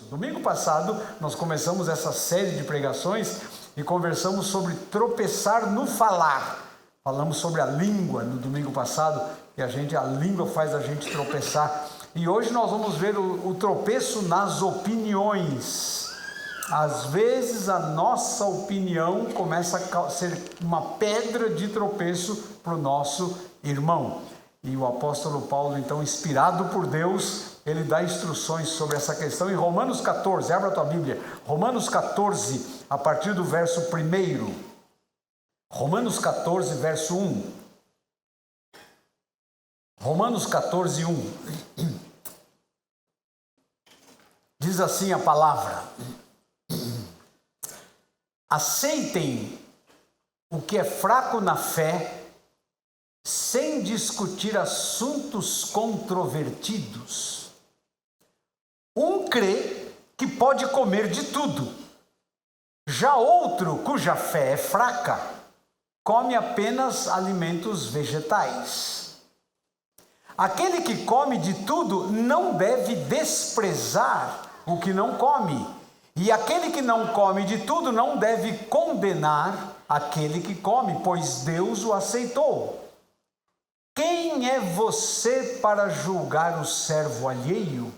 Domingo passado nós começamos essa série de pregações e conversamos sobre tropeçar no falar. Falamos sobre a língua no domingo passado, que a língua faz a gente tropeçar. E hoje nós vamos ver o tropeço nas opiniões. Às vezes a nossa opinião começa a ser uma pedra de tropeço para o nosso irmão. E o apóstolo Paulo, então, inspirado por Deus, ele dá instruções sobre essa questão em Romanos 14, abra a tua Bíblia, Romanos 14, a partir do verso 1. Romanos 14, verso 1. Romanos 14, 1. Diz assim a palavra: aceitem o que é fraco na fé, sem discutir assuntos controvertidos. Um crê que pode comer de tudo, já outro, cuja fé é fraca, come apenas alimentos vegetais. Aquele que come de tudo não deve desprezar o que não come, e aquele que não come de tudo não deve condenar aquele que come, pois Deus o aceitou. Quem é você para julgar o servo alheio?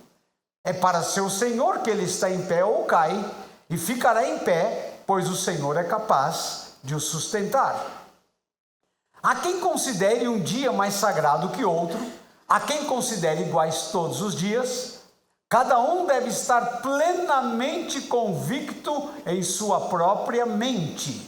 É para seu Senhor que ele está em pé ou cai, e ficará em pé, pois o Senhor é capaz de o sustentar. Há quem considere um dia mais sagrado que outro, há quem considere iguais todos os dias. Cada um deve estar plenamente convicto em sua própria mente.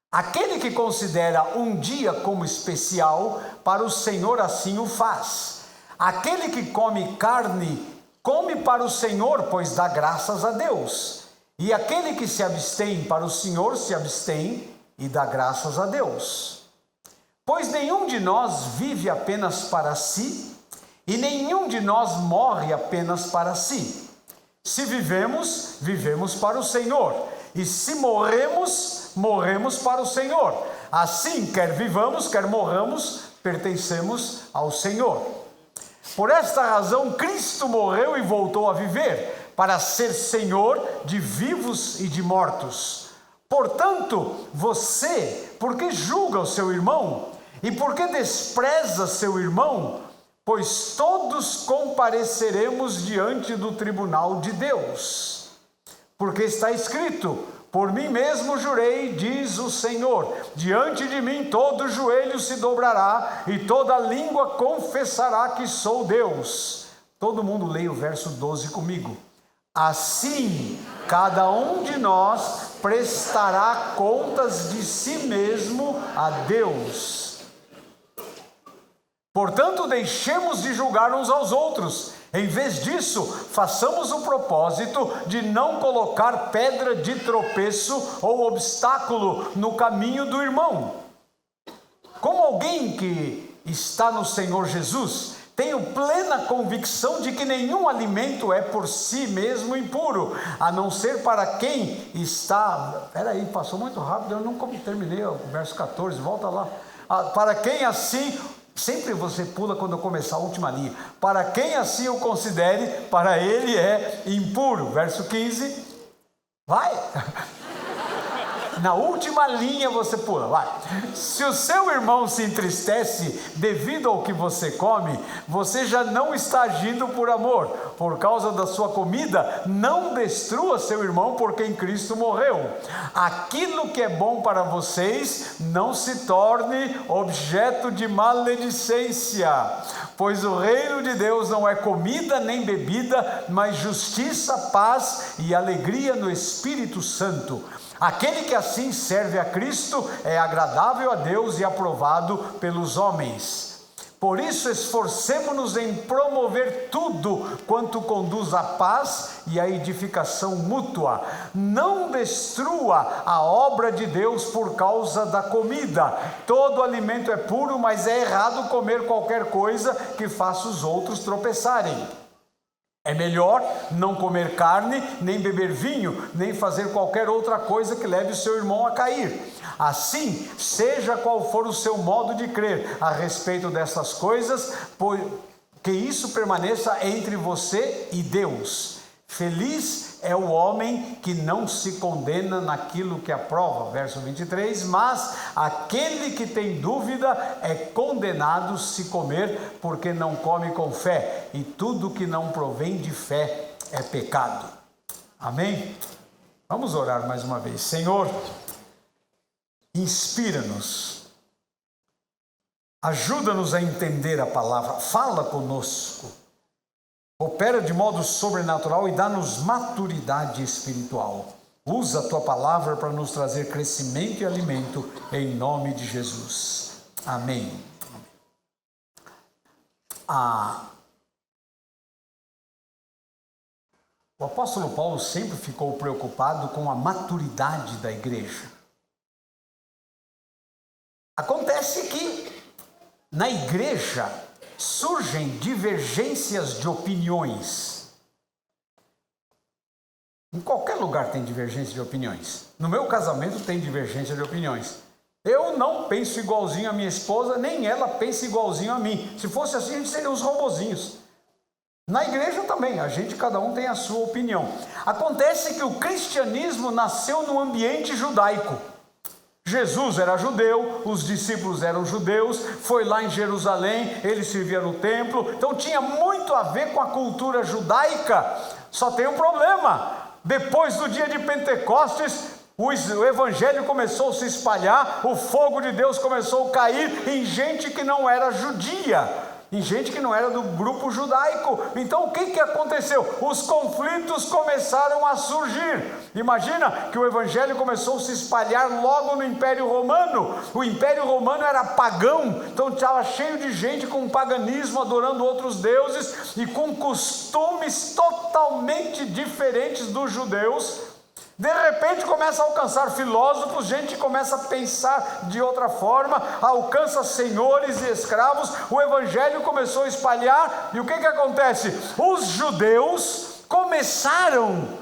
Aquele que considera um dia como especial, para o Senhor assim o faz. Aquele que come carne, come para o Senhor, pois dá graças a Deus. E aquele que se abstém para o Senhor, se abstém e dá graças a Deus. Pois nenhum de nós vive apenas para si, e nenhum de nós morre apenas para si. Se vivemos, vivemos para o Senhor, e se morremos, morremos para o Senhor. Assim, quer vivamos, quer morramos, pertencemos ao Senhor. Por esta razão, Cristo morreu e voltou a viver, para ser Senhor de vivos e de mortos. Portanto, você, por que julga o seu irmão? E por que despreza seu irmão? Pois todos compareceremos diante do tribunal de Deus. Porque está escrito: por mim mesmo jurei, diz o Senhor, diante de mim todo joelho se dobrará e toda língua confessará que sou Deus. Todo mundo leia o verso 12 comigo. Assim, cada um de nós prestará contas de si mesmo a Deus. Portanto, deixemos de julgar uns aos outros. Em vez disso, façamos o propósito de não colocar pedra de tropeço ou obstáculo no caminho do irmão. Como alguém que está no Senhor Jesus, tenho plena convicção de que nenhum alimento é por si mesmo impuro, a não ser para quem está... Peraí, passou muito rápido, eu não terminei o verso 14, volta lá. Para quem assim... Sempre você pula quando eu começar a última linha. Para quem assim o considere, para ele é impuro. Verso 15. Vai! Na última linha você pula, vai. Se o seu irmão se entristece devido ao que você come, você já não está agindo por amor. Por causa da sua comida, não destrua seu irmão por quem Cristo morreu. Aquilo que é bom para vocês não se torne objeto de maledicência, pois o reino de Deus não é comida nem bebida, mas justiça, paz e alegria no Espírito Santo. Aquele que assim serve a Cristo é agradável a Deus e aprovado pelos homens. Por isso, esforcemo-nos em promover tudo quanto conduz à paz e à edificação mútua. Não destrua a obra de Deus por causa da comida. Todo alimento é puro, mas é errado comer qualquer coisa que faça os outros tropeçarem. É melhor não comer carne, nem beber vinho, nem fazer qualquer outra coisa que leve o seu irmão a cair. Assim, seja qual for o seu modo de crer a respeito dessas coisas, que isso permaneça entre você e Deus. Feliz é o homem que não se condena naquilo que aprova, verso 23, mas aquele que tem dúvida é condenado se comer, porque não come com fé, e tudo que não provém de fé é pecado. Amém? Vamos orar mais uma vez. Senhor, inspira-nos, ajuda-nos a entender a palavra, fala conosco, opera de modo sobrenatural e dá-nos maturidade espiritual. Usa a tua palavra para nos trazer crescimento e alimento, em nome de Jesus. Amém. O apóstolo Paulo sempre ficou preocupado com a maturidade da igreja. Acontece que na igreja surgem divergências de opiniões. Em qualquer lugar tem divergência de opiniões. No meu casamento tem divergência de opiniões. Eu não penso igualzinho a minha esposa, nem ela pensa igualzinho a mim. Se fosse assim, a gente seria uns robozinhos. Na igreja também, cada um tem a sua opinião. Acontece que o cristianismo nasceu no ambiente judaico. Jesus era judeu, os discípulos eram judeus, foi lá em Jerusalém, ele servia no templo, então tinha muito a ver com a cultura judaica. Só tem um problema: depois do dia de Pentecostes, o evangelho começou a se espalhar, o fogo de Deus começou a cair em gente que não era judia, em gente que não era do grupo judaico. Então o que aconteceu? Os conflitos começaram a surgir. Imagina que o evangelho começou a se espalhar logo no Império Romano. O Império Romano era pagão, então estava cheio de gente com paganismo, adorando outros deuses e com costumes totalmente diferentes dos judeus. De repente começa a alcançar filósofos, gente começa a pensar de outra forma, alcança senhores e escravos, o evangelho começou a espalhar, e o que acontece? Os judeus começaram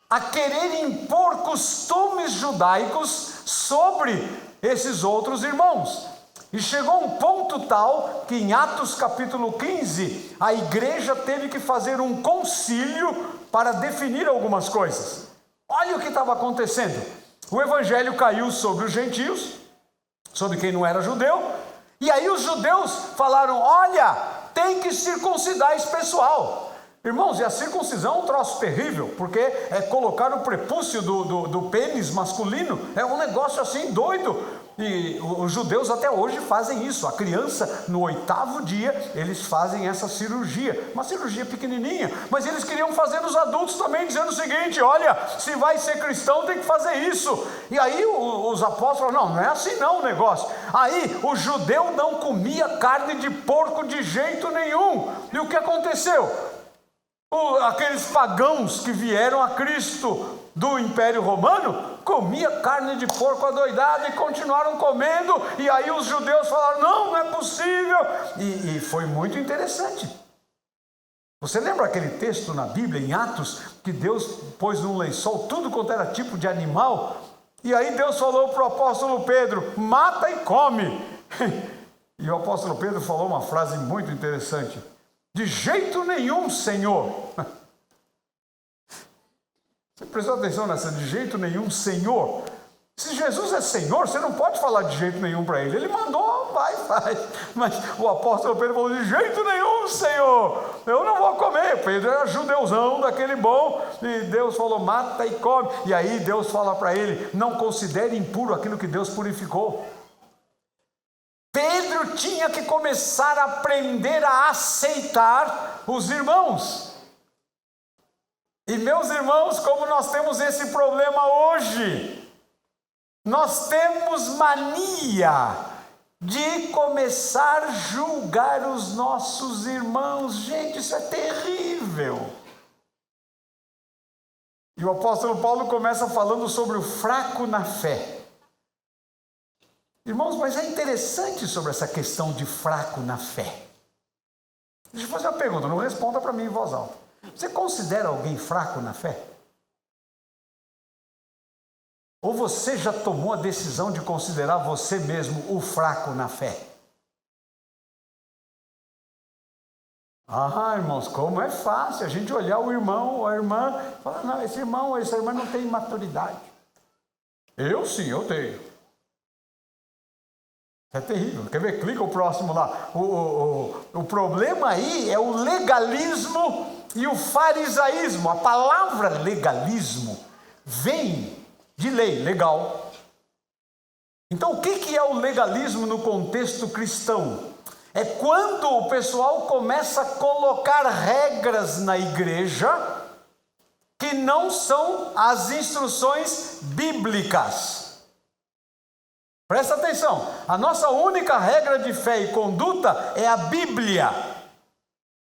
a querer impor costumes judaicos sobre esses outros irmãos. E chegou um ponto tal que em Atos capítulo 15, a igreja teve que fazer um concílio para definir algumas coisas. Olha o que estava acontecendo. O evangelho caiu sobre os gentios, sobre quem não era judeu, e aí os judeus falaram: olha, tem que circuncidar esse pessoal. Irmãos, e a circuncisão é um troço terrível, porque é colocar o prepúcio do pênis masculino, é um negócio assim doido. E os judeus até hoje fazem isso. A criança, no 8º dia, eles fazem essa cirurgia, uma cirurgia pequenininha, mas eles queriam fazer nos adultos também, dizendo o seguinte: olha, se vai ser cristão tem que fazer isso. E aí os apóstolos falaram: não é assim não o negócio. Aí o judeu não comia carne de porco de jeito nenhum. E o que aconteceu? Aqueles pagãos que vieram a Cristo do Império Romano comia carne de porco adoidado e continuaram comendo, e aí os judeus falaram: não é possível, e foi muito interessante. Você lembra aquele texto na Bíblia, em Atos, que Deus pôs num lençol tudo quanto era tipo de animal, e aí Deus falou para o apóstolo Pedro: mata e come. E o apóstolo Pedro falou uma frase muito interessante: de jeito nenhum, Senhor. Você prestou atenção nessa? De jeito nenhum, Senhor. Se Jesus é Senhor, você não pode falar de jeito nenhum para ele. Ele mandou, vai, faz. Mas o apóstolo Pedro falou: de jeito nenhum, Senhor, eu não vou comer. Pedro era judeuzão, daquele bom, e Deus falou: mata e come. E aí Deus fala para ele: não considere impuro aquilo que Deus purificou. Pedro tinha que começar a aprender a aceitar os irmãos. E meus irmãos, como nós temos esse problema hoje, nós temos mania de começar a julgar os nossos irmãos. Gente, isso é terrível. E o apóstolo Paulo começa falando sobre o fraco na fé. Irmãos, mas é interessante sobre essa questão de fraco na fé. Deixa eu fazer uma pergunta, não responda para mim em voz alta. Você considera alguém fraco na fé? Ou você já tomou a decisão de considerar você mesmo o fraco na fé? Ah, irmãos, como é fácil a gente olhar o irmão ou a irmã e falar, não, esse irmão ou essa irmã não tem maturidade. Eu sim, eu tenho. É terrível. Quer ver? Clica o próximo lá. O problema aí é o legalismo e o farisaísmo. A palavra legalismo vem de lei, legal. Então o que é o legalismo no contexto cristão? É quando o pessoal começa a colocar regras na igreja que não são as instruções bíblicas. Presta atenção, a nossa única regra de fé e conduta é a Bíblia,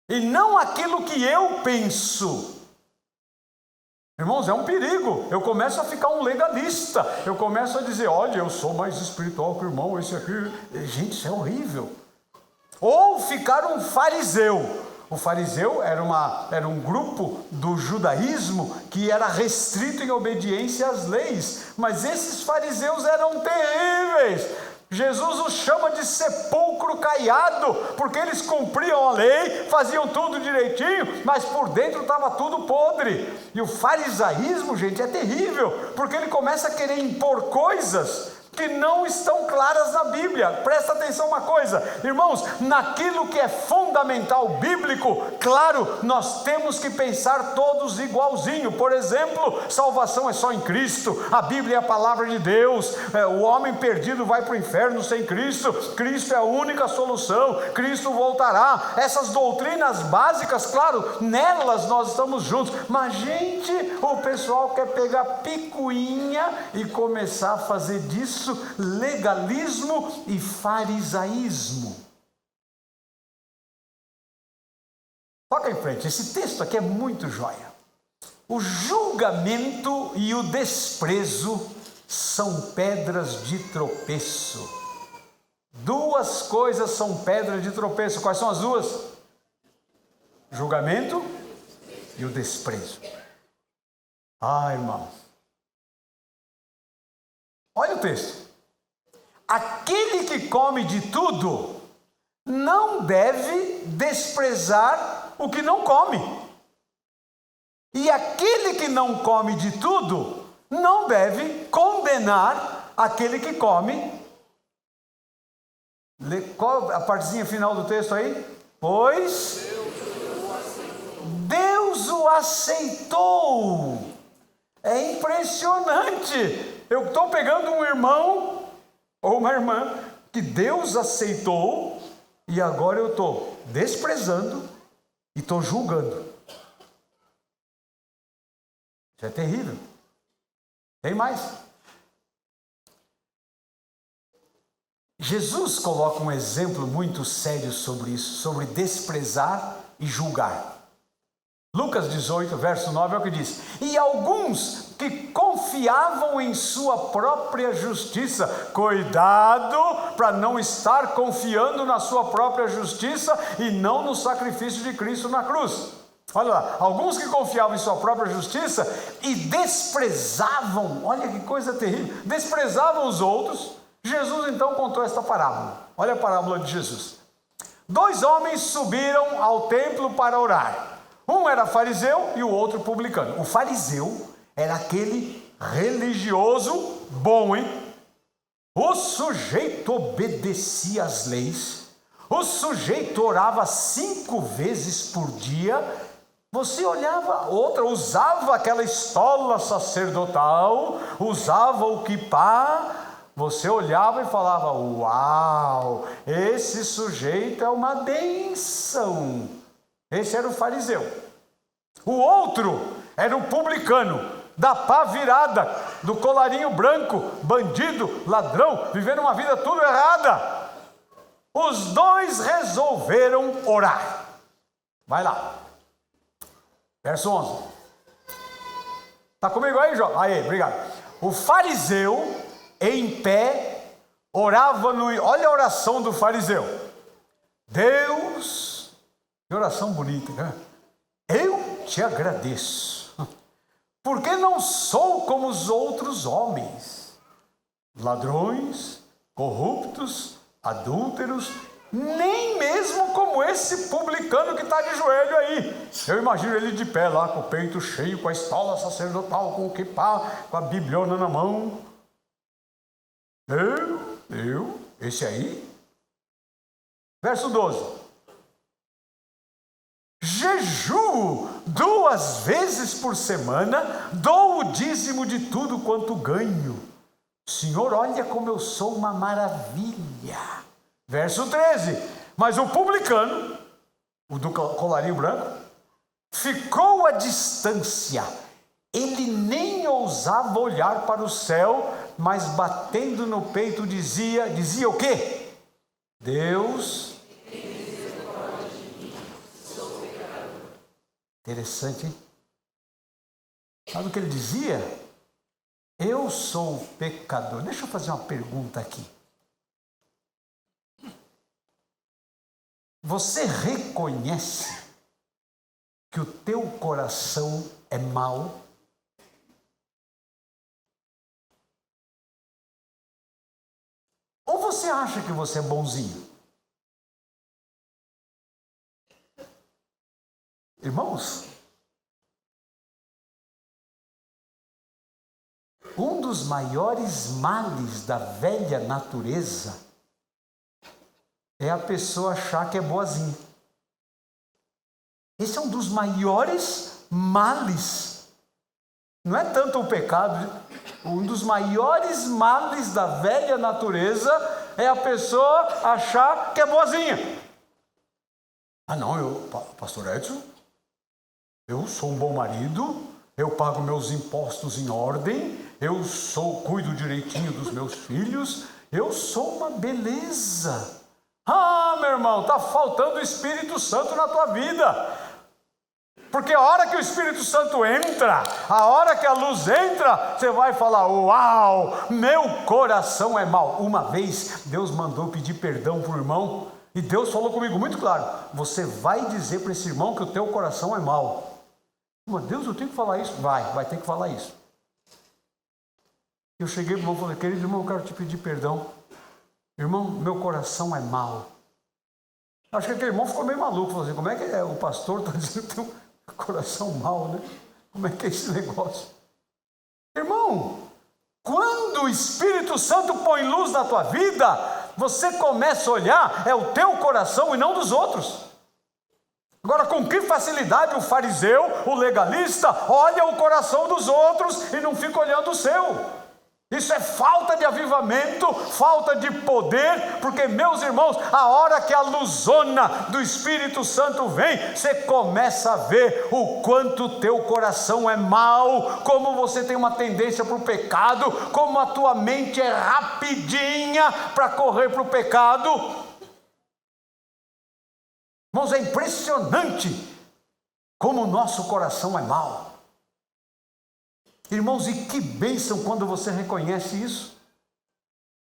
e não aquilo que eu penso. Irmãos, é um perigo. Eu começo a ficar um legalista, eu começo a dizer, olha, eu sou mais espiritual que o irmão, esse aqui. Gente, isso é horrível. Ou ficar um fariseu. O fariseu era um grupo do judaísmo que era restrito em obediência às leis, mas esses fariseus eram terríveis. Jesus os chama de sepulcro caiado, porque eles cumpriam a lei, faziam tudo direitinho, mas por dentro estava tudo podre. E o farisaísmo, gente, é terrível, porque ele começa a querer impor coisas que não estão claras na Bíblia. Presta atenção uma coisa, irmãos, naquilo que é fundamental bíblico, claro, nós temos que pensar todos igualzinho. Por exemplo, salvação é só em Cristo, a Bíblia é a palavra de Deus, o homem perdido vai para o inferno sem Cristo, Cristo é a única solução, Cristo voltará. Essas doutrinas básicas, claro, nelas nós estamos juntos, mas gente, o pessoal quer pegar picuinha e começar a fazer disso legalismo e farisaísmo. Toca em frente, esse texto aqui é muito joia. O julgamento e o desprezo são pedras de tropeço. Duas coisas são pedras de tropeço. Quais são as duas? Julgamento e o desprezo. Ah, irmão, olha o texto. Aquele que come de tudo não deve desprezar o que não come. E aquele que não come de tudo não deve condenar aquele que come. Qual a partezinha final do texto aí? Pois Deus o aceitou. É impressionante. Eu estou pegando um irmão ou uma irmã que Deus aceitou e agora eu estou desprezando e estou julgando. Isso é terrível. Tem mais. Jesus coloca um exemplo muito sério sobre isso, sobre desprezar e julgar. Lucas 18, verso 9 é o que diz: e alguns que confiavam em sua própria justiça, cuidado para não estar confiando na sua própria justiça e não no sacrifício de Cristo na cruz. Olha lá, alguns que confiavam em sua própria justiça e desprezavam, olha que coisa terrível, desprezavam os outros. Jesus então contou esta parábola. Olha a parábola de Jesus. 2 homens subiram ao templo para orar. Um era fariseu e o outro publicano. O fariseu era aquele religioso bom, hein? O sujeito obedecia às leis. O sujeito orava 5 vezes por dia. Você olhava, outra usava aquela estola sacerdotal, usava o quipá. Você olhava e falava, uau, esse sujeito é uma bênção. Esse era o fariseu. O outro era o publicano, da pá virada, do colarinho branco, bandido, ladrão, vivendo uma vida tudo errada. Os 2 resolveram orar. Vai lá. Verso 11. Está comigo aí, João? Aí, obrigado. O fariseu, em pé, orava no... Olha a oração do fariseu. Deus... Que oração bonita, né? Eu te agradeço, porque não sou como os outros homens, ladrões, corruptos, adúlteros, nem mesmo como esse publicano que está de joelho aí. Eu imagino ele de pé lá, com o peito cheio, com a estola sacerdotal, com o quipá, com a bibliona na mão. Esse aí? Verso 12. Jejuo 2 vezes por semana, dou o dízimo de tudo quanto ganho. Senhor, olha como eu sou uma maravilha. Verso 13. Mas o publicano, o do colarinho branco, ficou à distância. Ele nem ousava olhar para o céu, mas batendo no peito dizia o quê? Deus. Interessante, hein? Sabe o que ele dizia? Eu sou pecador. Deixa eu fazer uma pergunta aqui. Você reconhece que o teu coração é mau? Ou você acha que você é bonzinho? Irmãos, um dos maiores males da velha natureza é a pessoa achar que é boazinha. Esse é um dos maiores males. Não é tanto o pecado, um dos maiores males da velha natureza é a pessoa achar que é boazinha. Ah não, pastor Edson, eu sou um bom marido, eu pago meus impostos em ordem, cuido direitinho dos meus filhos, eu sou uma beleza. Ah, meu irmão, está faltando o Espírito Santo na tua vida. Porque a hora que o Espírito Santo entra, a hora que a luz entra, você vai falar, uau, meu coração é mau. Uma vez, Deus mandou pedir perdão para o irmão, e Deus falou comigo muito claro, você vai dizer para esse irmão que o teu coração é mau. Mas Deus, eu tenho que falar isso? Vai ter que falar isso. Eu cheguei para o irmão e falei, querido irmão, eu quero te pedir perdão. Irmão, meu coração é mau. Acho que aquele irmão ficou meio maluco, falou assim, como é que o pastor está dizendo que tem um coração mau, né? Como é que é esse negócio? Irmão, quando o Espírito Santo põe luz na tua vida, você começa a olhar, é o teu coração e não dos outros. Agora, com que facilidade o fariseu, o legalista, olha o coração dos outros e não fica olhando o seu? Isso é falta de avivamento, falta de poder, porque, meus irmãos, a hora que a luzona do Espírito Santo vem, você começa a ver o quanto o teu coração é mau, como você tem uma tendência para o pecado, como a tua mente é rapidinha para correr para o pecado. Irmãos, é impressionante como o nosso coração é mau. Irmãos, e que bênção quando você reconhece isso.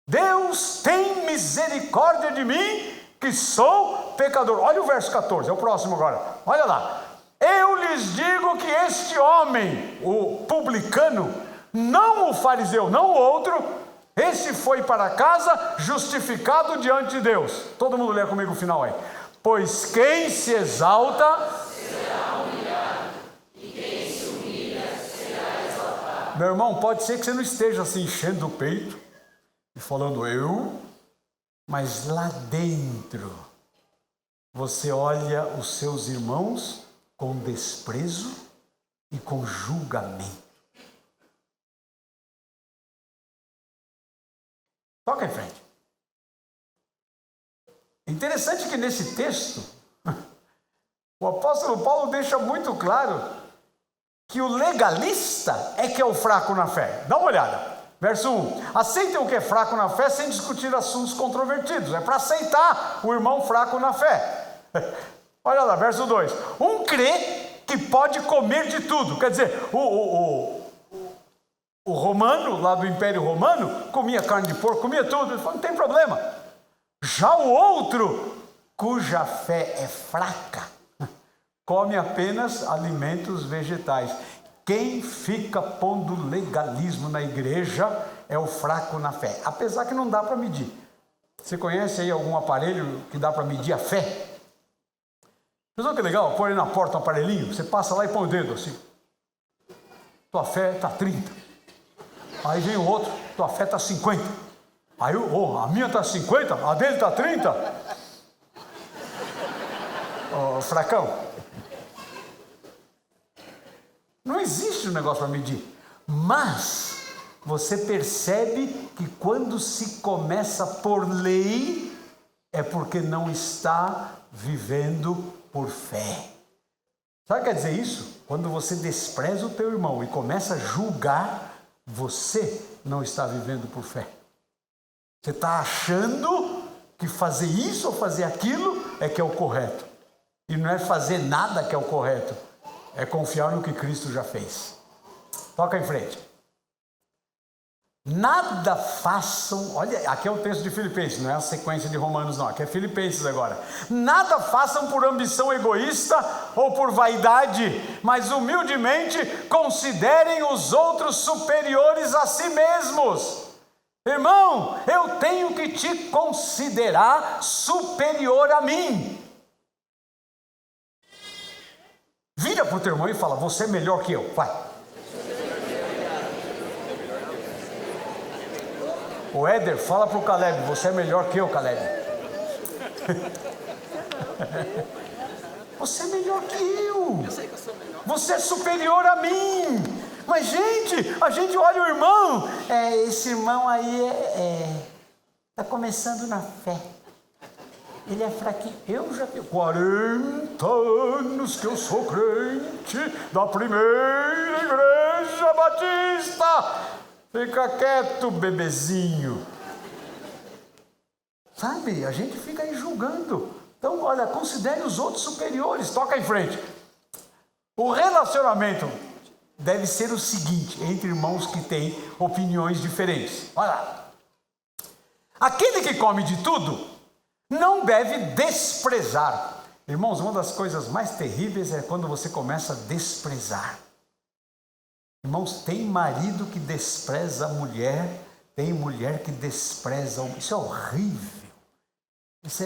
Deus tem misericórdia de mim, que sou pecador. Olha o verso 14, é o próximo agora. Olha lá. Eu lhes digo que este homem, o publicano, não o fariseu, não o outro, esse foi para casa justificado diante de Deus. Todo mundo lê comigo o final aí. Pois quem se exalta será humilhado, e quem se humilha será exaltado. Meu irmão, pode ser que você não esteja assim enchendo o peito e falando eu, mas lá dentro você olha os seus irmãos com desprezo e com julgamento. Toca em frente. Interessante que nesse texto, o apóstolo Paulo deixa muito claro que o legalista é que é o fraco na fé. Dá uma olhada. Verso 1. Aceitem o que é fraco na fé sem discutir assuntos controvertidos. É para aceitar o irmão fraco na fé. Olha lá, verso 2. Um crê que pode comer de tudo. Quer dizer, o romano, lá do Império Romano, comia carne de porco, comia tudo. Ele falou, não tem problema. Já o outro, cuja fé é fraca, come apenas alimentos vegetais. Quem fica pondo legalismo na igreja é o fraco na fé. Apesar que não dá para medir. Você conhece aí algum aparelho que dá para medir a fé? Pensou que legal? Põe ali na porta um aparelhinho, você passa lá e põe o dedo assim. Tua fé está 30. Aí vem o outro, tua fé está 50. Aí a minha está 50, a dele está 30. Fracão. Não existe um negócio para medir. Mas você percebe que quando se começa por lei, é porque não está vivendo por fé. Sabe o que quer dizer isso? Quando você despreza o teu irmão e começa a julgar, você não está vivendo por fé. Você está achando que fazer isso ou fazer aquilo é que é o correto. E não é fazer nada que é o correto. É confiar no que Cristo já fez. Toca em frente. Nada façam, olha, aqui é o texto de Filipenses, não é a sequência de Romanos não, aqui é Filipenses agora. Nada façam por ambição egoísta ou por vaidade, mas humildemente considerem os outros superiores a si mesmos. Irmão, eu tenho que te considerar superior a mim. Vira para o teu irmão e fala, você é melhor que eu, vai. O Éder, fala para o Caleb, você é melhor que eu, Caleb. Você é melhor que eu. Eu sei que eu sou melhor. Você é superior a mim. Mas a gente olha o irmão. Esse irmão aí está começando na fé. Ele é fraquinho. Eu já tenho 40 anos que eu sou crente da primeira igreja batista. Fica quieto, bebezinho. Sabe, a gente fica aí julgando. Então, olha, considere os outros superiores. Toca em frente. O relacionamento deve ser o seguinte, entre irmãos que têm opiniões diferentes. Olha lá. Aquele que come de tudo não deve desprezar. Irmãos, uma das coisas mais terríveis é quando você começa a desprezar. Irmãos, tem marido que despreza a mulher, tem mulher que despreza o... Isso é horrível. Isso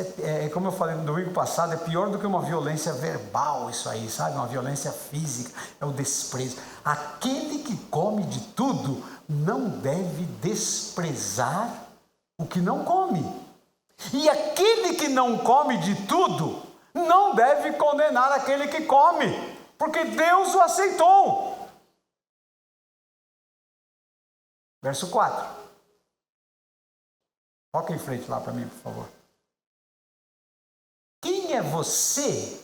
como eu falei no domingo passado, é pior do que uma violência verbal isso aí, sabe? Uma violência física, é o desprezo. Aquele que come de tudo não deve desprezar o que não come. E aquele que não come de tudo não deve condenar aquele que come, porque Deus o aceitou. Verso 4. Toca em frente lá para mim, por favor. Quem é você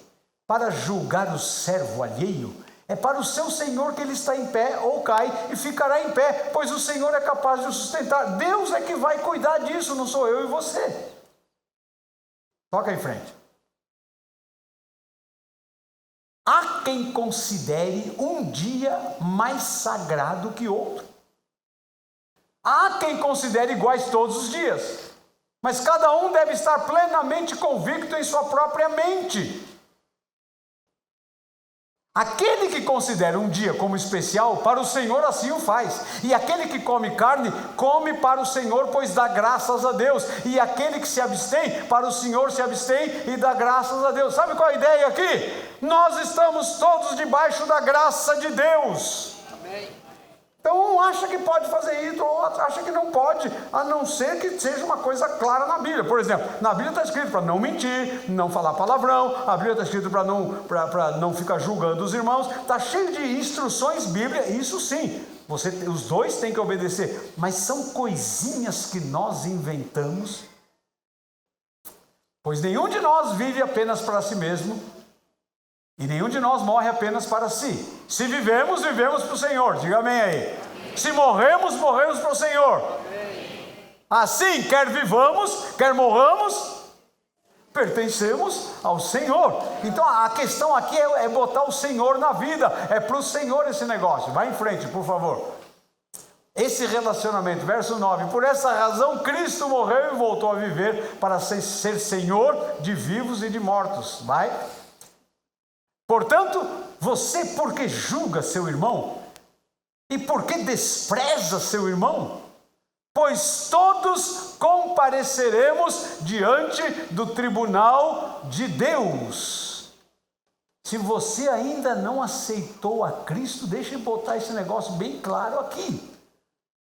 para julgar o servo alheio? É para o seu Senhor que ele está em pé ou cai e ficará em pé, pois o Senhor é capaz de o sustentar. Deus é que vai cuidar disso, não sou eu e você. Toca em frente. Há quem considere um dia mais sagrado que outro. Há quem considere iguais todos os dias, mas cada um deve estar plenamente convicto em sua própria mente. Aquele que considera um dia como especial, para o Senhor assim o faz. E aquele que come carne, come para o Senhor, pois dá graças a Deus. E aquele que se abstém, para o Senhor se abstém e dá graças a Deus. Sabe qual é a ideia aqui? Nós estamos todos debaixo da graça de Deus. Amém. Então um acha que pode fazer isso, o outro acha que não pode, a não ser que seja uma coisa clara na Bíblia. Por exemplo, na Bíblia está escrito para não mentir, não falar palavrão, a Bíblia está escrito para não ficar julgando os irmãos, está cheio de instruções bíblicas, isso sim, os dois têm que obedecer, mas são coisinhas que nós inventamos, pois nenhum de nós vive apenas para si mesmo, e nenhum de nós morre apenas para si. Se vivemos, vivemos para o Senhor. Diga amém aí. Se morremos, morremos para o Senhor. Assim, quer vivamos, quer morramos, pertencemos ao Senhor. Então a questão aqui é botar o Senhor na vida. É para o Senhor esse negócio. Vai em frente, por favor. Esse relacionamento, verso 9. Por essa razão Cristo morreu e voltou a viver para ser Senhor de vivos e de mortos. Vai. Portanto, você porque julga seu irmão e porque despreza seu irmão, pois todos compareceremos diante do tribunal de Deus. Se você ainda não aceitou a Cristo, deixa eu botar esse negócio bem claro aqui.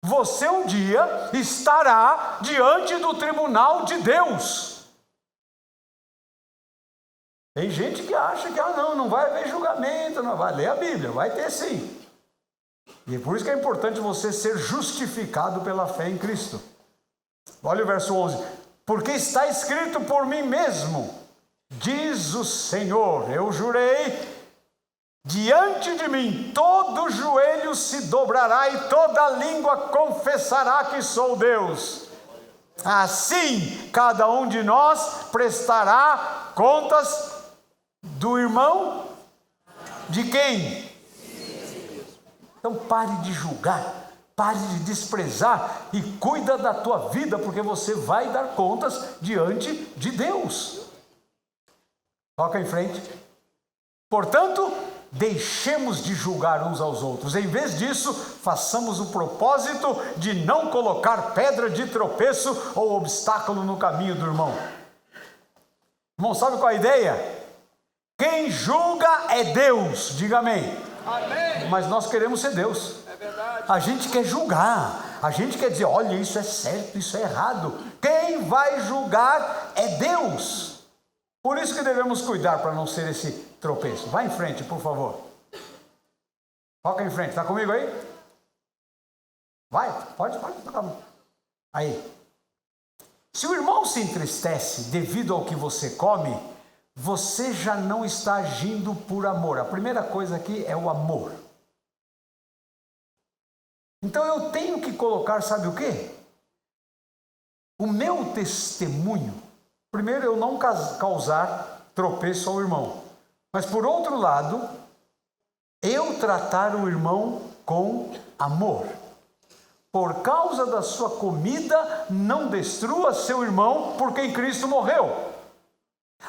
Você um dia estará diante do tribunal de Deus. Tem gente que acha que não vai haver julgamento, não vai ler a Bíblia, vai ter sim. E é por isso que é importante você ser justificado pela fé em Cristo. Olha o verso 11. Porque está escrito por mim mesmo, diz o Senhor, eu jurei, diante de mim todo joelho se dobrará e toda língua confessará que sou Deus. Assim, cada um de nós prestará contas do irmão de quem? Então pare de julgar, pare de desprezar e cuida da tua vida, porque você vai dar contas diante de Deus. Toca em frente. Portanto, deixemos de julgar uns aos outros. Em vez disso, façamos o propósito de não colocar pedra de tropeço ou obstáculo no caminho do irmão. Irmão, sabe qual é a ideia? Quem julga é Deus. Diga amém. Amém. Mas nós queremos ser Deus. É verdade. A gente quer julgar. A gente quer dizer, olha, isso é certo, isso é errado. Quem vai julgar é Deus. Por isso que devemos cuidar para não ser esse tropeço. Vai em frente, por favor. Toca em frente. Está comigo aí? Vai, pode. Aí. Se o irmão se entristece devido ao que você come, você já não está agindo por amor. A primeira coisa aqui é o amor. Então eu tenho que colocar, sabe o quê? O meu testemunho. Primeiro, eu não causar tropeço ao irmão. Mas por outro lado, eu tratar o irmão com amor. Por causa da sua comida, não destrua seu irmão por quem Cristo morreu.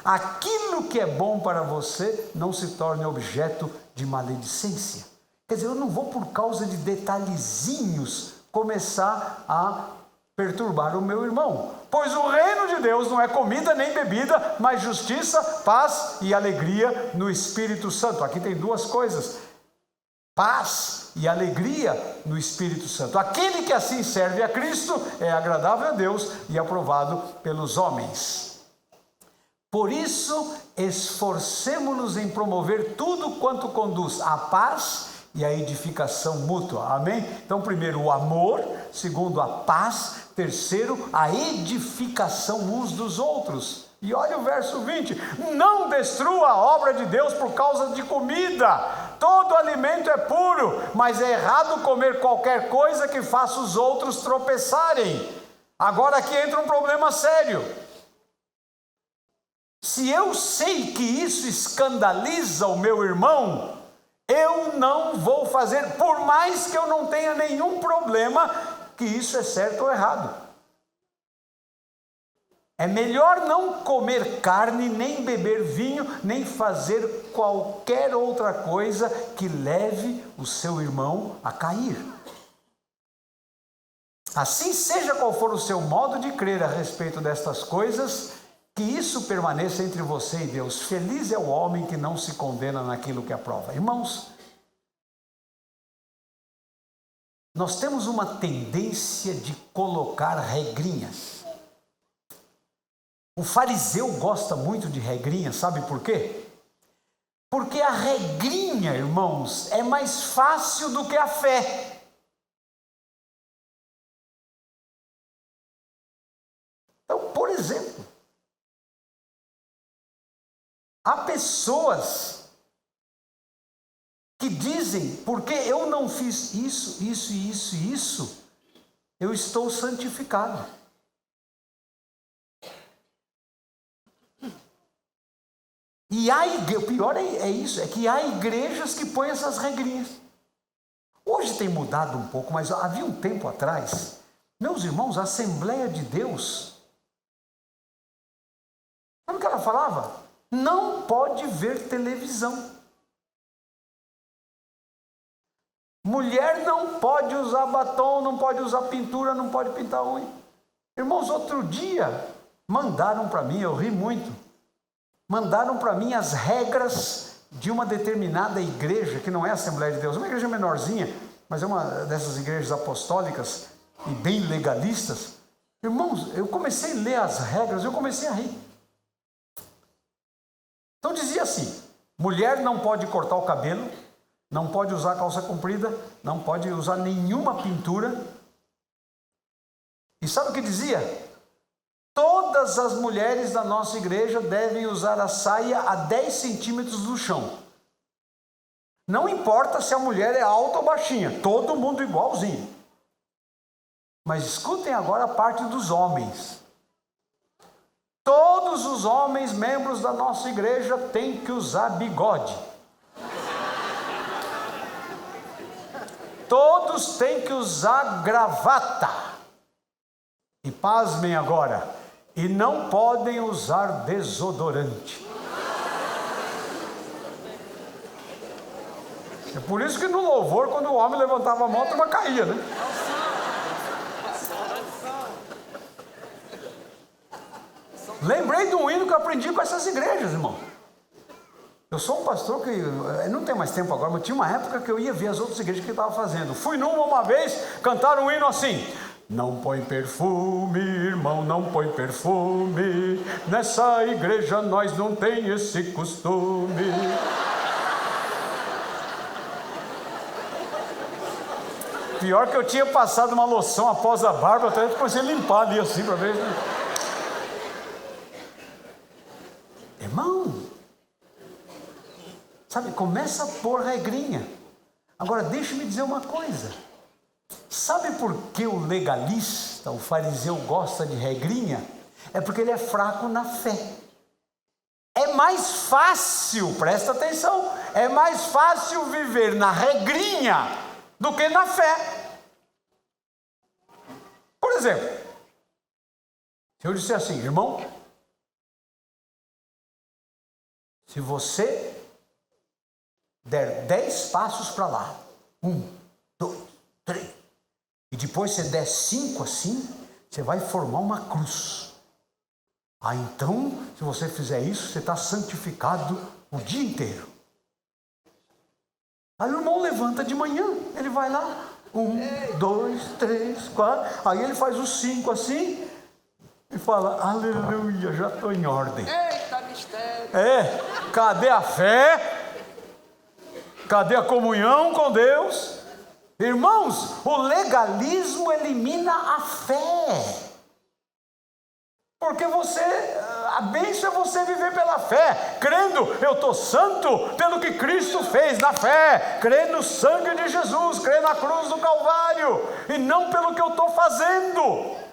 Aquilo que é bom para você não se torne objeto de maledicência. Quer dizer, eu não vou por causa de detalhezinhos começar a perturbar o meu irmão. Pois o reino de Deus não é comida nem bebida, mas justiça, paz e alegria no Espírito Santo. Aqui tem duas coisas. Paz e alegria no Espírito Santo. Aquele que assim serve a Cristo é agradável a Deus e aprovado pelos homens. Por isso, esforcemo-nos em promover tudo quanto conduz à paz e à edificação mútua. Amém? Então, primeiro, o amor. Segundo, a paz. Terceiro, a edificação uns dos outros. E olha o verso 20. Não destrua a obra de Deus por causa de comida. Todo alimento é puro, mas é errado comer qualquer coisa que faça os outros tropeçarem. Agora aqui entra um problema sério. Se eu sei que isso escandaliza o meu irmão, eu não vou fazer, por mais que eu não tenha nenhum problema, que isso é certo ou errado. É melhor não comer carne, nem beber vinho, nem fazer qualquer outra coisa que leve o seu irmão a cair. Assim, seja qual for o seu modo de crer a respeito destas coisas, que isso permaneça entre você e Deus. Feliz é o homem que não se condena naquilo que aprova. Irmãos, nós temos uma tendência de colocar regrinhas. O fariseu gosta muito de regrinhas, sabe por quê? Porque a regrinha, irmãos, é mais fácil do que a fé. Então, por exemplo, há pessoas que dizem, porque eu não fiz isso, eu estou santificado. E o pior é isso, é que há igrejas que põem essas regrinhas. Hoje tem mudado um pouco, mas havia um tempo atrás, meus irmãos, a Assembleia de Deus, sabe o que ela falava? Não pode ver televisão. Mulher não pode usar batom, não pode usar pintura, não pode pintar unha. Irmãos, outro dia mandaram para mim, eu ri muito, mandaram para mim as regras de uma determinada igreja, que não é a Assembleia de Deus, é uma igreja menorzinha, mas é uma dessas igrejas apostólicas e bem legalistas. Irmãos, eu comecei a ler as regras, eu comecei a rir. Então dizia assim: mulher não pode cortar o cabelo, não pode usar calça comprida, não pode usar nenhuma pintura. E sabe o que dizia? Todas as mulheres da nossa igreja devem usar a saia a 10 centímetros do chão. Não importa se a mulher é alta ou baixinha, todo mundo igualzinho. Mas escutem agora a parte dos homens. Todos os homens membros da nossa igreja têm que usar bigode. Todos têm que usar gravata. E pasmem agora, e não podem usar desodorante. É por isso que no louvor, quando o homem levantava a mão, a turma caía, né? Lembrei de um hino que eu aprendi com essas igrejas, irmão. Eu sou um pastor que, não tem mais tempo agora, mas tinha uma época que eu ia ver as outras igrejas que estavam fazendo. Fui numa uma vez, cantaram um hino assim: não põe perfume, irmão, não põe perfume, nessa igreja nós não tem esse costume. Pior que eu tinha passado uma loção após a barba, até comecei a limpar ali assim para ver. Irmão, sabe, começa a pôr regrinha. Agora deixa-me dizer uma coisa. Sabe por que o legalista, o fariseu, gosta de regrinha? É porque ele é fraco na fé. É mais fácil, presta atenção, é mais fácil viver na regrinha do que na fé. Por exemplo, se eu disser assim: irmão, se você der 10 passos para lá, 1, 2, 3, e depois você der 5 assim, você vai formar uma cruz. Então, se você fizer isso, você está santificado o dia inteiro. Aí o irmão levanta de manhã, ele vai lá, 1, 2, 3, 4, aí ele faz os 5 assim, e fala: aleluia, já estou em ordem. Eita mistério! Cadê a fé? Cadê a comunhão com Deus? Irmãos, o legalismo elimina a fé. Porque a bênção é você viver pela fé, crendo, eu estou santo pelo que Cristo fez na fé, crendo no sangue de Jesus, crendo na cruz do Calvário, e não pelo que eu estou fazendo.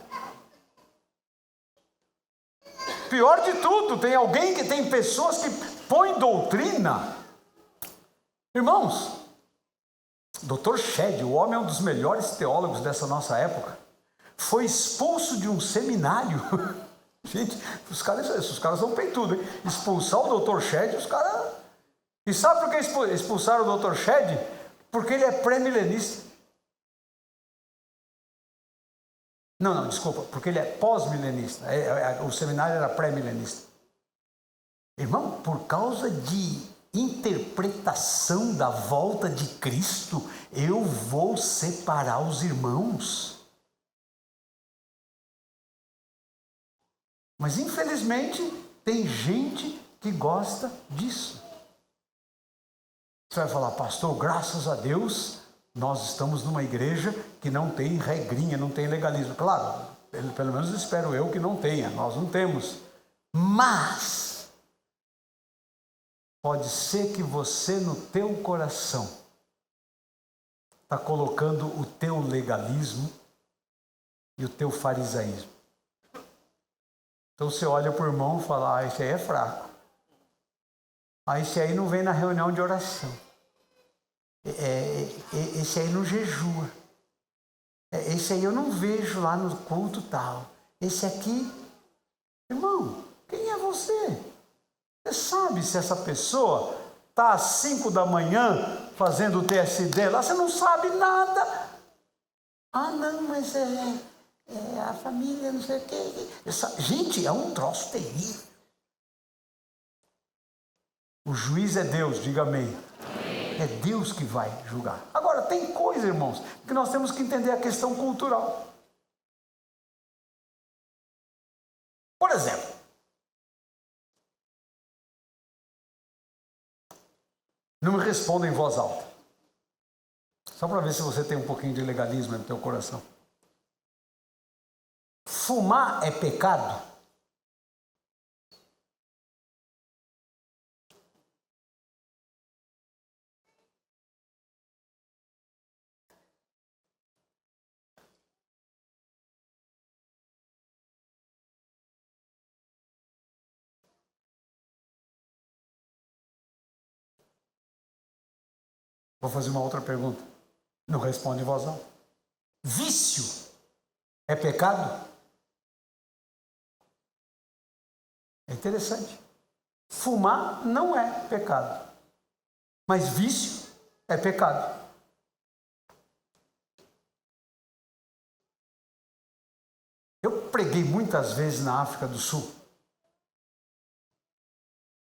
Pior de tudo, tem pessoas que põem doutrina. Irmãos, Dr. Shedd, o homem é um dos melhores teólogos dessa nossa época, foi expulso de um seminário. Gente, esses caras são peitudos, hein? Expulsar o Dr. Shedd, os caras... E sabe por que expulsaram o Dr. Shedd? Porque ele é pré-milenista. Não, desculpa, porque ele é pós-milenista. O seminário era pré-milenista. Irmão, por causa de interpretação da volta de Cristo, eu vou separar os irmãos. Mas infelizmente tem gente que gosta disso. Você vai falar: pastor, graças a Deus nós estamos numa igreja que não tem regrinha, não tem legalismo. Claro, pelo menos espero eu que não tenha, nós não temos. Mas pode ser que você no teu coração está colocando o teu legalismo e o teu farisaísmo. Então você olha para o irmão e fala: esse aí é fraco. Esse aí não vem na reunião de oração. Esse aí não jejua. Esse aí eu não vejo lá no culto tal. Esse aqui... Irmão, quem é você? Você sabe se essa pessoa está às 5 da manhã fazendo o TSD lá, você não sabe nada. Ah, não, mas a família, não sei o quê. Gente, é um troço terrível. O juiz é Deus, diga amém. É Deus que vai julgar. Agora, tem coisa, irmãos, que nós temos que entender a questão cultural. Por exemplo, não me responda em voz alta. Só para ver se você tem um pouquinho de legalismo no teu coração. Fumar é pecado? Vou fazer uma outra pergunta. Não responde em voz alta. Vício é pecado? É interessante. Fumar não é pecado. Mas vício é pecado. Eu preguei muitas vezes na África do Sul.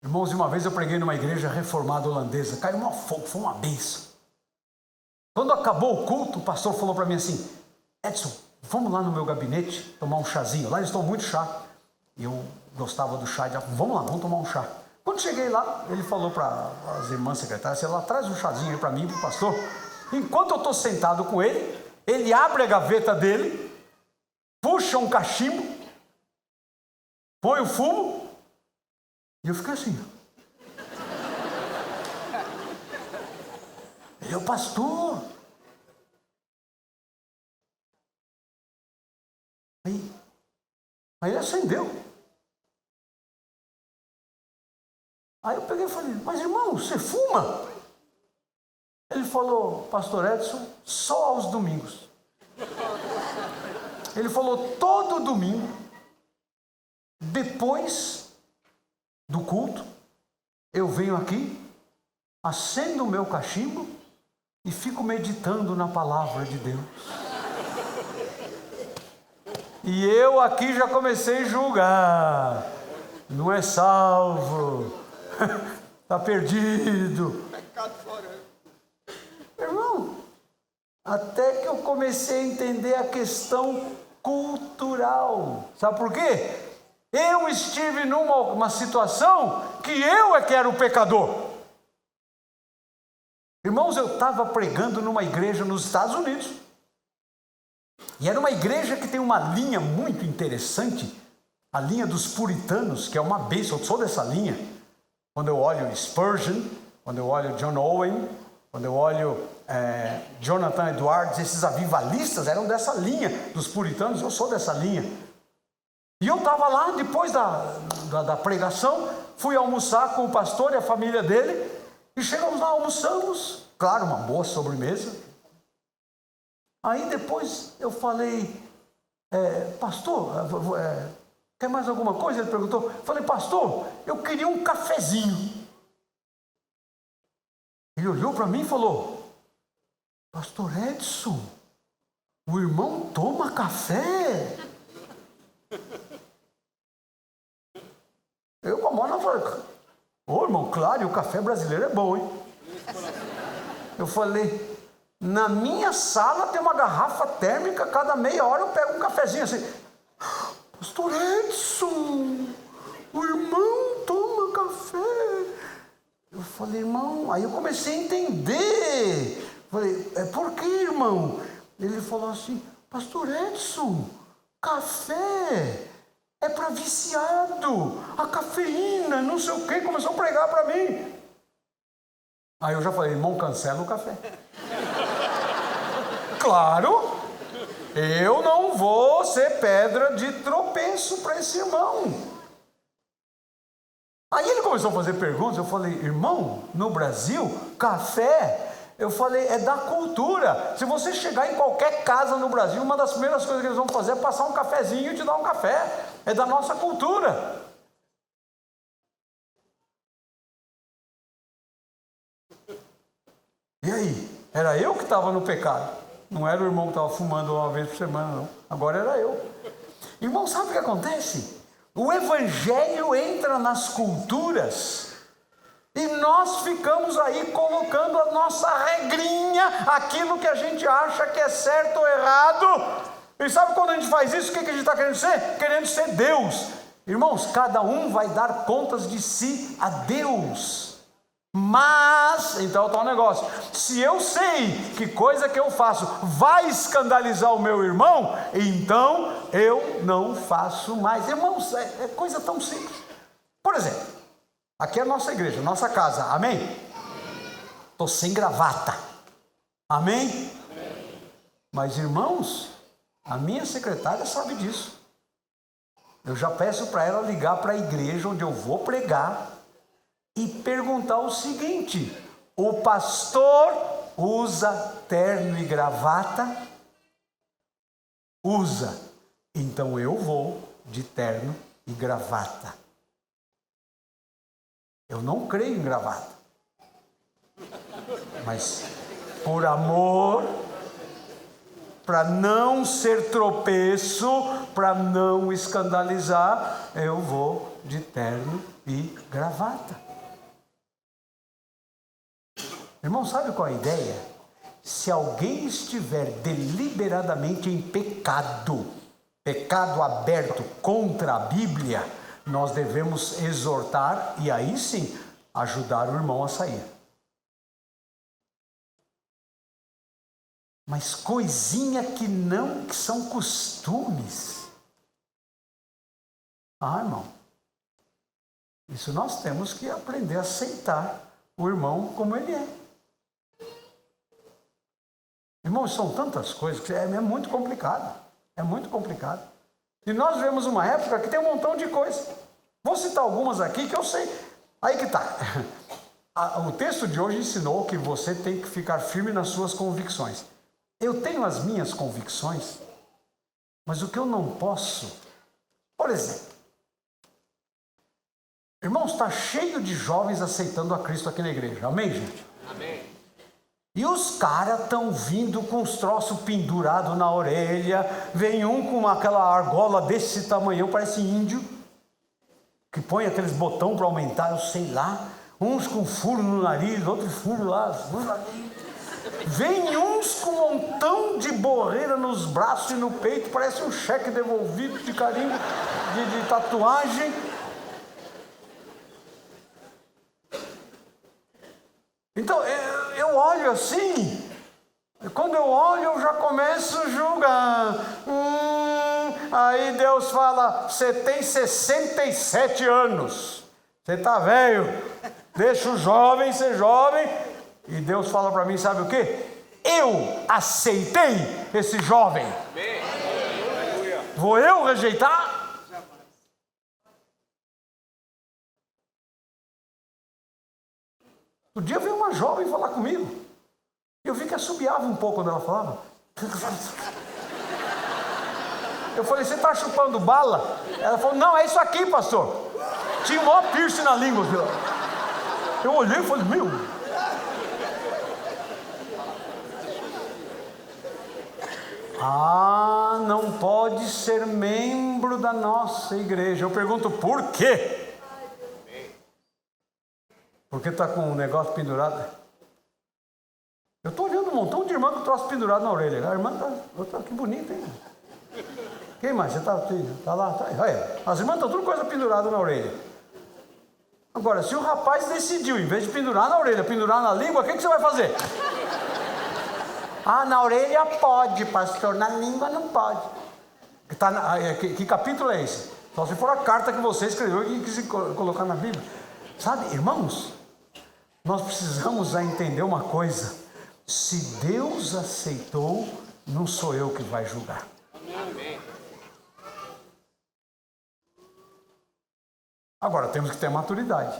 Irmãos, uma vez eu preguei numa igreja reformada holandesa. Caiu uma fogo, foi uma bênção. Quando acabou o culto, o pastor falou para mim assim: Edson, vamos lá no meu gabinete tomar um chazinho. Lá eles tomam muito chá. E eu gostava do chá. Vamos lá, vamos tomar um chá. Quando cheguei lá, ele falou para as irmãs secretárias: ela traz um chazinho aí para mim e para o pastor. Enquanto eu estou sentado com ele, ele abre a gaveta dele, puxa um cachimbo, põe o fumo, e eu fiquei assim. Ele é o pastor. Aí ele acendeu. Aí eu peguei e falei: mas irmão, você fuma? Ele falou: pastor Edson, só aos domingos. Ele falou: todo domingo, depois do culto, eu venho aqui, acendo o meu cachimbo e fico meditando na palavra de Deus. E eu aqui já comecei a julgar. Não é salvo. Está perdido. Irmão, até que eu comecei a entender a questão cultural. Sabe por quê? Eu estive numa situação que eu é que era o pecador. Irmãos, eu estava pregando numa igreja nos Estados Unidos. E era uma igreja que tem uma linha muito interessante, a linha dos puritanos, que é uma bênção. Eu sou dessa linha. Quando eu olho Spurgeon, quando eu olho John Owen, quando eu olho Jonathan Edwards, esses avivalistas eram dessa linha dos puritanos. Eu sou dessa linha. E eu estava lá, depois da pregação, fui almoçar com o pastor e a família dele, e chegamos lá, almoçamos, claro, uma boa sobremesa. Aí depois eu falei: pastor, quer mais alguma coisa? Ele perguntou. Falei: pastor, eu queria um cafezinho. Ele olhou para mim e falou: pastor Edson, o irmão toma café? Eu com a mão na falei: ô irmão, claro, e o café brasileiro é bom, hein? Eu falei: na minha sala tem uma garrafa térmica, cada meia hora eu pego um cafezinho assim. Pastor Edson, o irmão toma café. Eu falei: irmão, aí eu comecei a entender. Falei: por que, irmão? Ele falou assim: pastor Edson, café é para viciado, a cafeína, não sei o quê. Começou a pregar para mim. Aí eu já falei: irmão, cancela o café. Claro, eu não vou ser pedra de tropeço para esse irmão. Aí ele começou a fazer perguntas. Eu falei: irmão, no Brasil, café, eu falei, é da cultura. Se você chegar em qualquer casa no Brasil, uma das primeiras coisas que eles vão fazer é passar um cafezinho e te dar um café. É da nossa cultura. Era eu que estava no pecado. Não era o irmão que estava fumando uma vez por semana, não. Agora era eu. Irmão, sabe o que acontece? O evangelho entra nas culturas e nós ficamos aí colocando a nossa regrinha, aquilo que a gente acha que é certo ou errado. E sabe quando a gente faz isso, o que a gente está querendo ser? Querendo ser Deus. Irmãos, cada um vai dar contas de si a Deus. Mas, então está o negócio, se eu sei que coisa que eu faço vai escandalizar o meu irmão, então eu não faço mais. Irmãos, é coisa tão simples. Por exemplo, aqui é a nossa igreja, nossa casa, amém? Estou sem gravata, amém? Mas irmãos, a minha secretária sabe disso. Eu já peço para ela ligar para a igreja onde eu vou pregar e perguntar o seguinte: o pastor usa terno e gravata? Usa. Então eu vou de terno e gravata. Eu não creio em gravata. Mas por amor, para não ser tropeço, para não escandalizar, eu vou de terno e gravata. Irmão, sabe qual é a ideia? Se alguém estiver deliberadamente em pecado aberto contra a Bíblia, nós devemos exortar e aí sim ajudar o irmão a sair. Mas coisinha que são costumes. Irmão, isso nós temos que aprender a aceitar o irmão como ele é. Irmãos, são tantas coisas que é muito complicado. É muito complicado. E nós vivemos uma época que tem um montão de coisas. Vou citar algumas aqui que eu sei. Aí que está. O texto de hoje ensinou que você tem que ficar firme nas suas convicções. Eu tenho as minhas convicções, mas o que eu não posso... Por exemplo, irmãos, está cheio de jovens aceitando a Cristo aqui na igreja. Amém, gente? Amém. E os caras estão vindo com os troços pendurados na orelha. Vem um com aquela argola desse tamanho, parece índio, que põe aqueles botões para aumentar, eu sei lá. Uns com furo no nariz, outros furo lá. Vem uns com um montão de borreira nos braços e no peito, parece um cheque devolvido de carimbo, de tatuagem. Então, eu olho assim, quando eu olho eu já começo a julgar. Aí Deus fala: você tem 67 anos, você está velho, deixa o jovem ser jovem. E Deus fala para mim, sabe o quê? Eu aceitei esse jovem. Vou eu rejeitar? Um dia veio uma jovem falar comigo. Eu vi que assobiava um pouco quando ela falava. Eu falei: você está chupando bala? Ela falou: não, é isso aqui, pastor. Tinha um maior piercing na língua. Eu olhei e falei: meu. Não pode ser membro da nossa igreja. Eu pergunto: por quê? Porque está com um negócio pendurado. Eu estou olhando um montão de irmã com o troço pendurado na orelha. A irmã está que bonita, hein? Quem mais? Você está lá? Tá aí. As irmãs estão tudo coisa pendurada na orelha. Agora, se o rapaz decidiu, em vez de pendurar na orelha, pendurar na língua, o que você vai fazer? Na orelha pode, pastor, na língua não pode. Que capítulo é esse? Só se for a carta que você escreveu e quis colocar na Bíblia. Sabe, irmãos, nós precisamos entender uma coisa: se Deus aceitou, não sou eu que vai julgar. Amém. Agora temos que ter maturidade.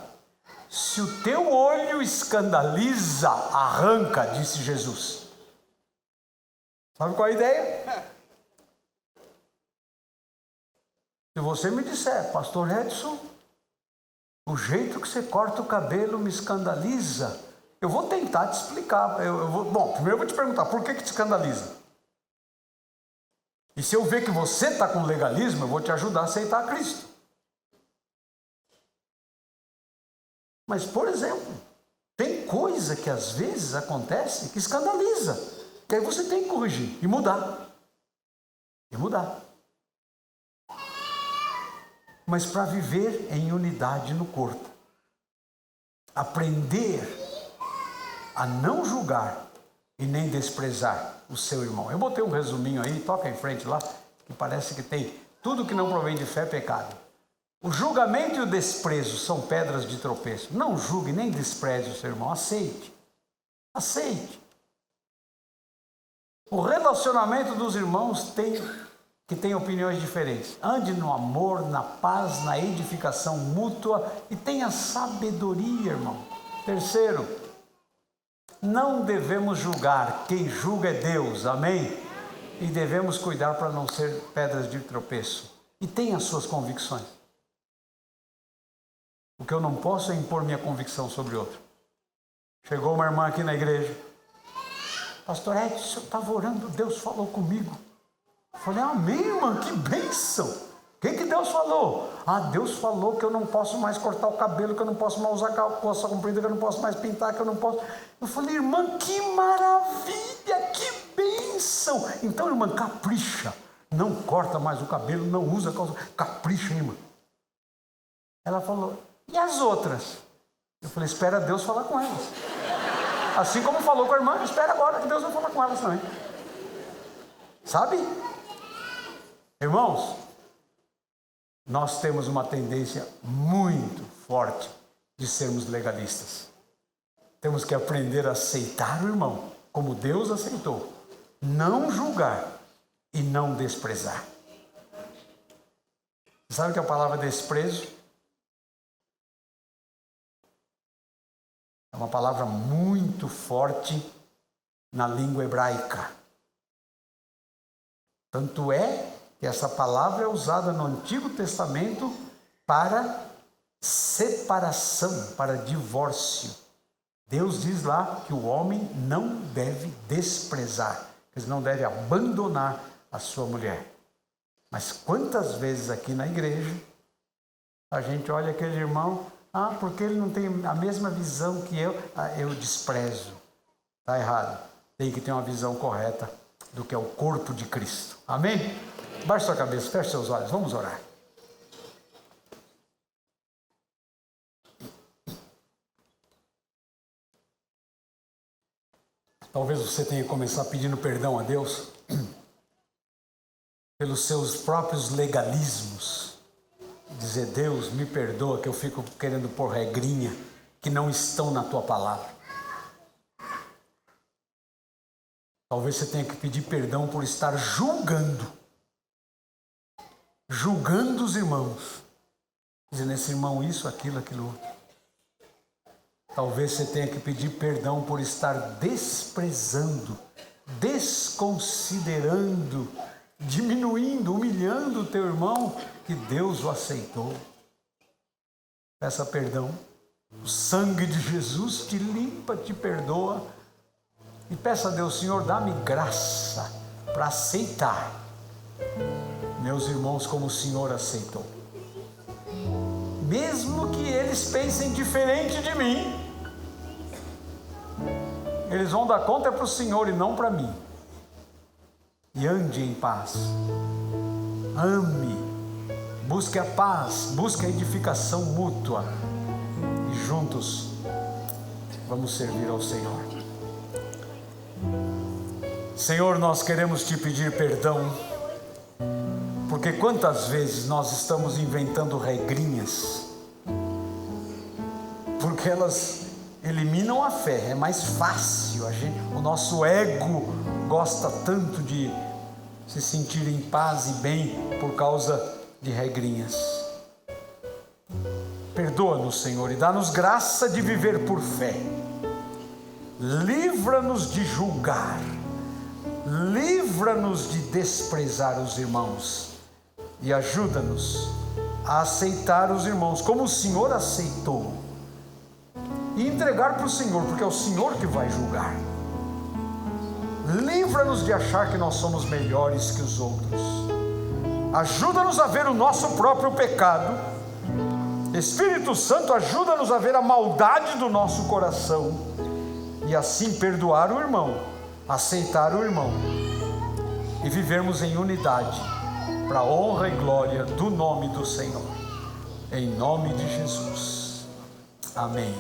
Se o teu olho escandaliza, arranca, disse Jesus. Sabe qual é a ideia? Se você me disser: pastor Edson, o jeito que você corta o cabelo me escandaliza, Eu vou tentar te explicar. Bom, primeiro eu vou te perguntar, por que te escandaliza? E se eu ver que você está com legalismo, eu vou te ajudar a aceitar Cristo. Mas, por exemplo, tem coisa que às vezes acontece que escandaliza. Que aí você tem que corrigir e mudar. Mas para viver em unidade no corpo. Aprender a não julgar e nem desprezar o seu irmão. Eu botei um resuminho aí, toca em frente lá, que parece que tem tudo que não provém de fé é pecado. O julgamento e o desprezo são pedras de tropeço. Não julgue nem despreze o seu irmão, aceite. O relacionamento dos irmãos que tem opiniões diferentes. Ande no amor, na paz, na edificação mútua e tenha sabedoria, irmão. Terceiro, não devemos julgar, quem julga é Deus, amém? E devemos cuidar para não ser pedras de tropeço. E tenha as suas convicções. O que eu não posso é impor minha convicção sobre outro. Chegou uma irmã aqui na igreja. Pastor Edson, eu estava orando, Deus falou comigo. Eu falei, amém, irmã, que bênção. O que Deus falou? Deus falou que eu não posso mais cortar o cabelo, que eu não posso mais usar calça comprida, que eu não posso mais pintar, que eu não posso... Eu falei, irmã, que maravilha, que bênção. Então, irmã, capricha. Não corta mais o cabelo, não usa calça. Capricha, irmã. Ela falou, e as outras? Eu falei, espera Deus falar com elas. Assim como falou com a irmã, espera agora que Deus vai falar com elas também. Sabe? Irmãos, nós temos uma tendência muito forte de sermos legalistas. Temos que aprender a aceitar o irmão, como Deus aceitou. Não julgar e não desprezar. Sabe que a palavra desprezo é uma palavra muito forte na língua hebraica. Tanto é que essa palavra é usada no Antigo Testamento para separação, para divórcio. Deus diz lá que o homem não deve desprezar, que ele não deve abandonar a sua mulher. Mas quantas vezes aqui na igreja a gente olha aquele irmão, porque ele não tem a mesma visão que eu desprezo. Está errado. Tem que ter uma visão correta do que é o corpo de Cristo. Amém? Baixe sua cabeça, feche seus olhos, vamos orar. Talvez você tenha que começar pedindo perdão a Deus pelos seus próprios legalismos. Dizer, Deus, me perdoa que eu fico querendo pôr regrinha que não estão na tua palavra. Talvez você tenha que pedir perdão por estar julgando os irmãos, dizendo, esse irmão isso, aquilo outro. Talvez você tenha que pedir perdão por estar desprezando, desconsiderando, diminuindo, humilhando o teu irmão, que Deus o aceitou. Peça perdão. O sangue de Jesus te limpa, te perdoa. E peça a Deus, Senhor, dá-me graça para aceitar meus irmãos como o Senhor aceitou. Mesmo que eles pensem diferente de mim, eles vão dar conta para o Senhor e não para mim. E ande em paz. Ame. Busque a paz, busque a edificação mútua. E juntos vamos servir ao Senhor. Senhor, nós queremos te pedir perdão, porque quantas vezes nós estamos inventando regrinhas, porque elas eliminam a fé, é mais fácil, o nosso ego gosta tanto de se sentir em paz e bem por causa de regrinhas. Perdoa-nos, Senhor, e dá-nos graça de viver por fé. Livra-nos de julgar, livra-nos de desprezar os irmãos e ajuda-nos a aceitar os irmãos como o Senhor aceitou. e entregar para o Senhor, porque é o Senhor que vai julgar. Livra-nos de achar que nós somos melhores que os outros. Ajuda-nos a ver o nosso próprio pecado. Espírito Santo, ajuda-nos a ver a maldade do nosso coração e assim perdoar o irmão, aceitar o irmão e vivermos em unidade para a honra e glória do nome do Senhor. Em nome de Jesus. Amém.